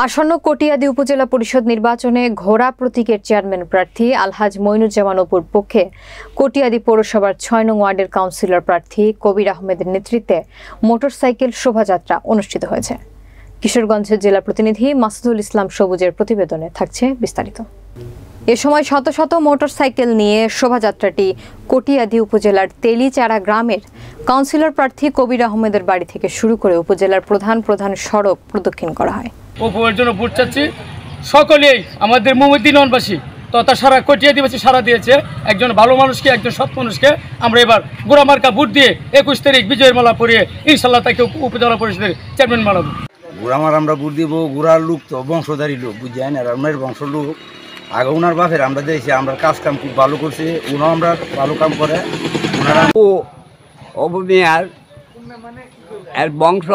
আসন্ন কটিয়াদী উপজেলা পরিষদ নির্বাচনে ঘোড়া প্রতীকের চেয়ারম্যান প্রার্থী আলহাজ মইনুজ্জামান অপুর পক্ষে কটিয়াদী পৌরসভার ৬ নং ওয়ার্ডের কাউন্সিলর প্রার্থী কবির আহমেদের নেতৃত্বে মোটরসাইকেল শোভাযাত্রা অনুষ্ঠিত হয়েছে। কিশোরগঞ্জের জেলা প্রতিনিধি মাসুদুল ইসলাম সবুজের প্রতিবেদনে থাকছে বিস্তারিত। এ সময় শত শত মোটরসাইকেল নিয়ে শোভাযাত্রাটি কটিয়াদী উপজেলার তেলিচারা গ্রামের কাউন্সিলর প্রার্থী কবির আহমেদের বাড়ি থেকে শুরু করে উপজেলার প্রধান প্রধান সড়ক প্রদক্ষিণ করা হয়। উপভোগের জন্য ভোট চাচ্ছি সকলেই আমাদের মুমিদ্দিনবাসী তথা সারা কটিয়াদীবাসী সারা দিয়েছে একজন ভালো মানুষকে, একজন সৎ মানুষকে আমরা এবার গোড়া মার্কা ভোট দিয়ে ২১ তারিখ বিজয়ের মালা পরিয়ে ইনশাল্লাহ তাকে উপজেলা পরিষদের চেয়ারম্যান বানাবো। গোড়ামার আমরা ভোট দিব, গোড়ার লোক তো বংশধারী লোক বুঝছেন, আর আমরা বংশ লোক আগে ওনার বাপের আমরা দিয়েছি, আমরা কাজ কাম খুব ভালো করছি, ওনাও আমরা ভালো কাম করে। ওনারা অবমিয়ার এর বংশ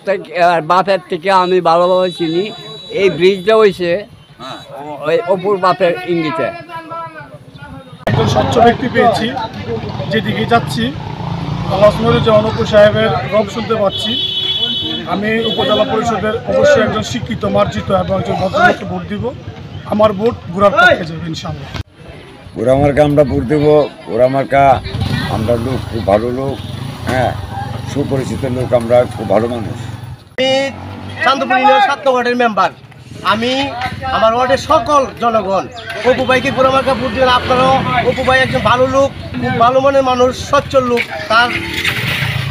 থেকে বাপের থেকে আমি ভালোভাবে চিনি। এই ব্রিজটা হয়েছে ওই অপুর বাপের ইঙ্গিতে। একজন স্বচ্ছ ব্যক্তি পেয়েছি, যেদিকে যাচ্ছি আলহাজ মইনুজ্জামান অপু সাহেবের রব শুনতে পাচ্ছি। আমি উপজেলা পরিষদের অবশ্যই একজন শিক্ষিত, মার্জিত এবং একজন ভদ্রলোককে ভোট দিব। আমার ভোট ঘোড়ার পক্ষে যাবে ইনশাআল্লাহ। গোড়ামার্কা আমরা ভোট দেবো। গোড়ামার্কা আমরা লোক খুব ভালো লোক, হ্যাঁ, সুপরিচিত লোক, আমরা খুব ভালো মানুষ। আমি চান্দপুর ইউনিয়ন ৭ নং ওয়ার্ডের মেম্বার। আমি আমার ওয়ার্ডের সকল জনগণ অপু ভাইকে গোড়ামার্কা ভোট দিবেন। আপনারাও অপু ভাই একজন ভালো লোক, খুব ভালো মনের মানুষ, সচ্ছল লোক, তার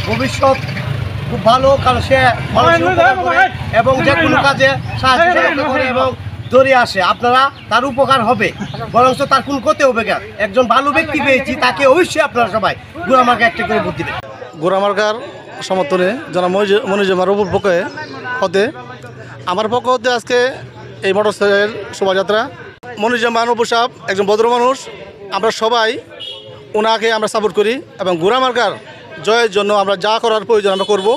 ভবিষ্যৎ খুব ভালো, কারণ সে এবং যে কোনো কাজে সাহায্য করে এবং দৌড়ে আসে। আপনারা তার উপকার হবে, বরঞ্চ তার কোন ক্ষতি হবে না। একজন ভালো ব্যক্তি পেয়েছি, তাকে অবশ্যই আপনারা সবাই গোড়ামার্কা একটা করে ভোট দিবেন। গোড়ামার্কার সমর্থনে যারা মইনুজ্জামান অপুর পক্ষে হতে, আমার পক্ষ হতে আজকে এই মোটরসাইকেল শোভাযাত্রা। মইনুজ্জামান অপু সাহেব একজন ভদ্র মানুষ, আমরা সবাই ওনাকে আমরা সাপোর্ট করি এবং গোড়ামার্কার জয়ের জন্য আমরা যা করার প্রয়োজন আমরা করব।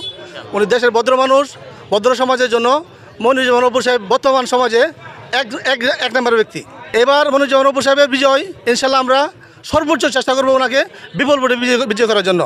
উনি দেশের ভদ্র মানুষ, ভদ্র সমাজের জন্য মইনুজ্জামান অপু সাহেব বর্তমান সমাজে এক নম্বর ব্যক্তি। এবার মইনুজ্জামান অপু সাহেবের বিজয় ইনশাল্লাহ আমরা সর্বোচ্চ চেষ্টা করবো ওনাকে বিপুল ভোটে বিজয় করার জন্য।